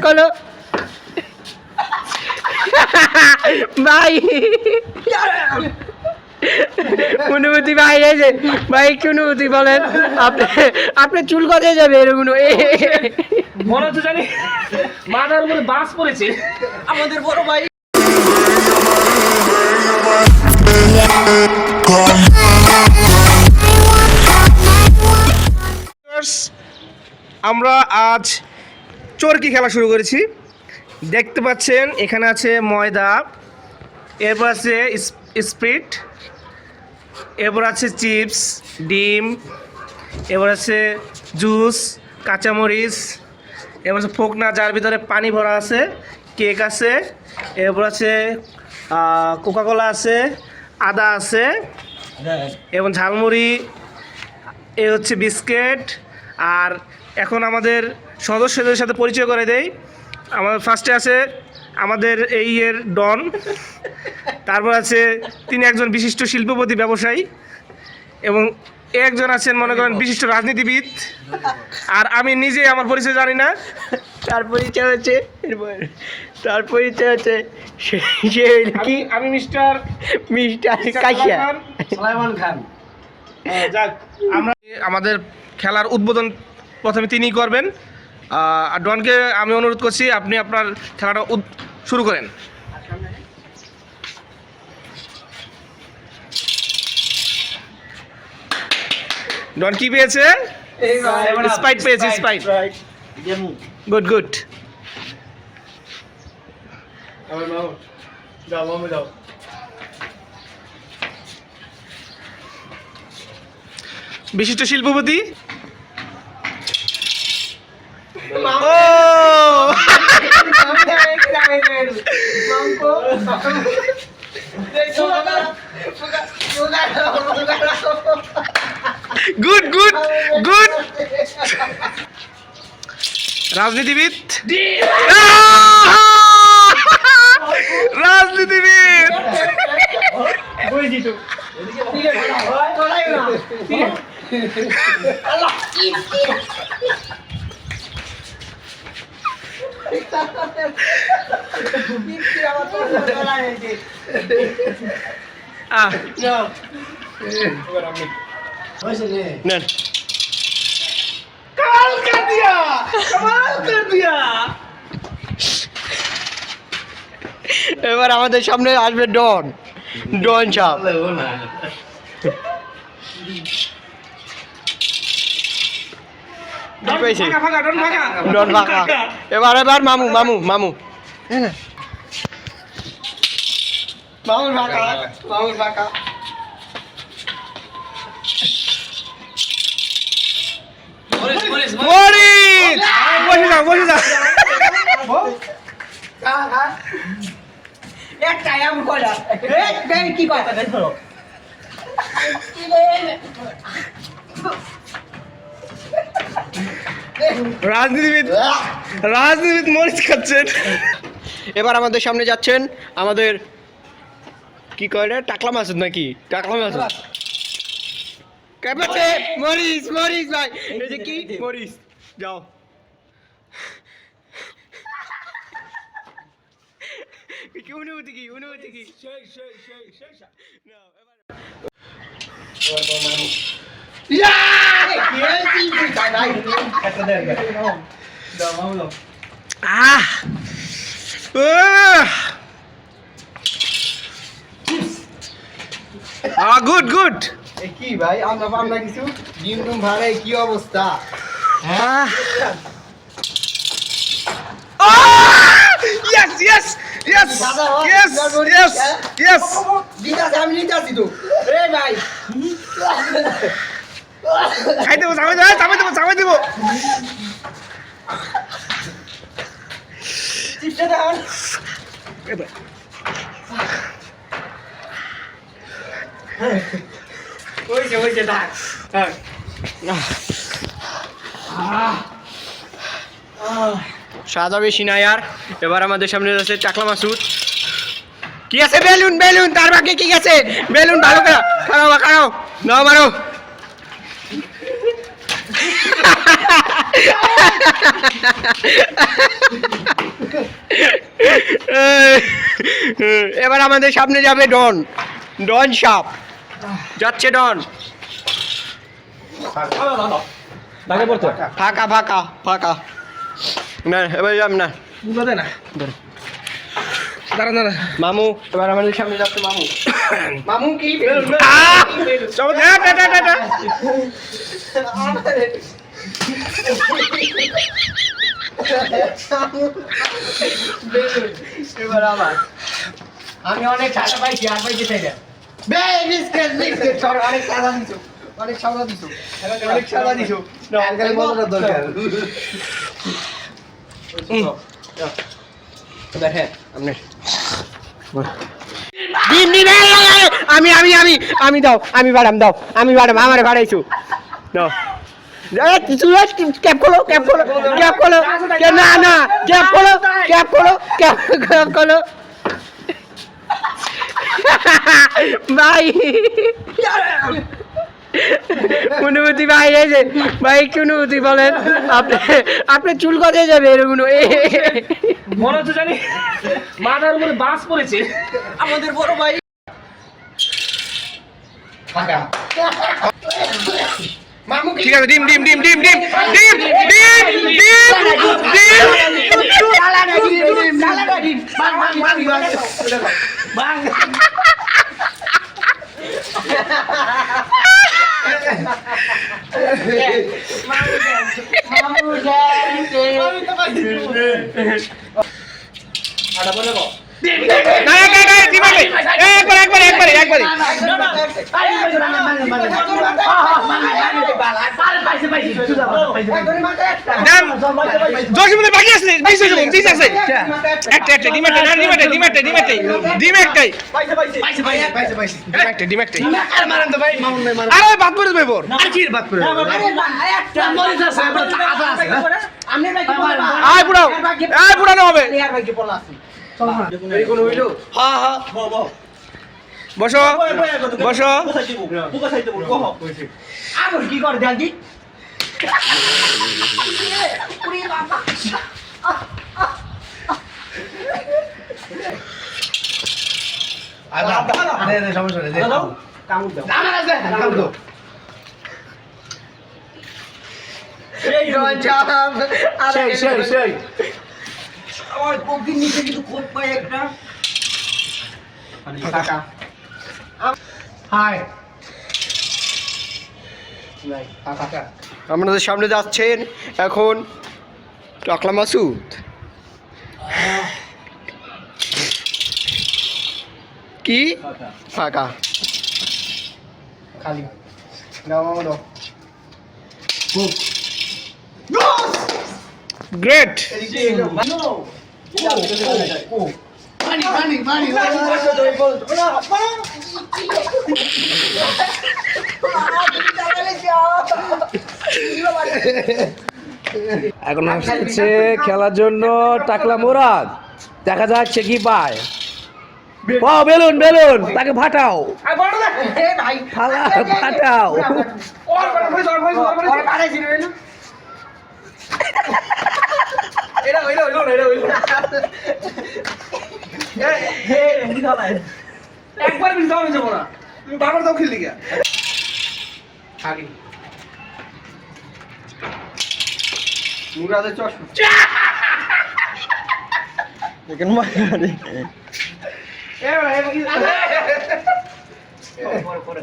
করো ভাই অনুভূতি ভাই এই যে ভাই কি অনুভূতি বলেন আপনি আপনার চুল কোথায় যাবে এরকম মনে হচ্ছে জানি মাথার উপরে বাস পড়েছে আমাদের বড় ভাই। আমরা আজ চরকি খেলা শুরু করেছি। দেখতে পাচ্ছেন এখানে আছে ময়দা, এরপর আছে স্প্রিট, এরপর আছে চিপস, ডিম, এবার আছে জুস, কাঁচামরিচ, এবার আছে ফোকনা যার ভিতরে পানি ভরা আছে, কেক আছে, এরপর আছে কোকাকোলা আছে, আদা আছে এবং ঝালমুড়ি, এ হচ্ছে বিস্কিট। আর এখন আমাদের সদস্যদের সাথে পরিচয় করে দেই। আমাদের ফার্স্টে আছে আমাদের এই এর ডন, তারপর আছে তিনি একজন বিশিষ্ট শিল্পপতি ব্যবসায়ী এবং একজন আছেন মনে করেন বিশিষ্ট রাজনীতিবিদ। আর আমি নিজে আমার পরিচয় জানি না, তার পরিচয় হচ্ছে কি আমি মিস্টার কাইসা সালাইমান খান। যাক, আমরা আমাদের খেলার উদ্বোধন প্রথমে তিনিই করবেন। আর ডনকে আমি অনুরোধ করছি আপনি আপনার খেলাটা শুরু করেন। ডন কি পেয়েছে? স্প্রাইট পেয়েছে, স্প্রাইট। Good good. বিশিষ্ট শিল্পপতি ও গুড গুড গুড। রাজনীতিবিদ, রাজনীতিবিদ নেন। এবার আমাদের সামনে আসবে ডন সাপ। ডন ফাঁকা। এবার মামু মামু মামু মামুর ফাঁকা। মরিচ, বসে যাও বসে যাও। রাজনীতিবিদ মরিচ খাচ্ছেন। এবার আমাদের সামনে যাচ্ছেন আমাদের কি কয় টাকলা মাসুদ নাকি টাকলা মাসুদ। মরিচ মরিচ ভাই এই যে কি মরিচ যাও। অনুভূতি কি গুড গুড। কি ভাই আমরা কিছু ডিম টুম ভাড়ে কি অবস্থা? Yes, yes, yes, yes, yes, yes. আমি নিতে আসি তো রে ভাই। খাই দেবো, চাপাই দেবো। হয়েছে থাক। সাদা বেশি নাই আর। এবার আমাদের সামনে আছে টাকলা মাসুদ। কি আছে? বেলুন তার ভাগ্যে কি আছে? বেলুন ভালো করে খারাও নাও মারো। এবার আমাদের সামনে যাবে ডন। ডন সাপ যাচ্ছে ডন। দাগে পড়তো ফাঁকা ফাঁকা ফাঁকা। না এবার যাব না। বুঝতে না দাঁড়া দাঁড়া মামু এবার আমাদের সামনে যাচ্ছে মামু। মামু কি এবার আবার আমি অনেক টাকা পাইছি আর পাইতে চাই না। অনেক টাকা দিছো, অনেক সাদা দিছো, অনেক সাদা দিছো। দেখেন আপনার ডিম ডিম আমি আমি আমি আমি দাও আমি বাড়াম দাও আমি বাড়াম আমারে বাড়াইছো দাও ক্যাপ খোলো ক্যাপ খোলো ক্যাপ খোলো না না ক্যাপ খোলো ক্যাপ খোলো ক্যাপ খোলো ভাই অনুভূতি ভাই এই যে ভাই কি অনুভূতি বলেন আপনি আপনার চুল কোথায় যাবে এরকম মনে হচ্ছে জানি মাথার উপরে বাস পড়েছে আমাদের বড় ভাই মামু ঠিক আছে ডিম ডিম ডিম ডিম ডিম ডিম ডিম বাকি আছে ডিম আছে একটা একটা ডিম একটা ডিম একটা ডিম একটা ডিম একটা ডিম একটাই ডিম একটাই আরে বাদ পড়ে দেবে বোর আর কি বাদ পড়ে আয় পুরাও আয় পুরানো হবে হ্যাঁ হ্যাঁ বসো বসো কি করে দেখি আমার কোকির নিচে কিন্তু খুব পাই একটা হাই আপনাদের সামনে যাচ্ছেন এখন টাকলা মাসুদ। কি ফাঁকা খালি গ্রেট এখন আসছে খেলার জন্য টাকলা মোরাদ, দেখা যাক সে কি পায়। ও বেলুন বেলুন তাকে ফাটাও ফাটাও একবার মিস দাও যাবো না তুমি বারবার দাও খেললি গা আগে মুরাদের চশমা দেখেন মারি পরে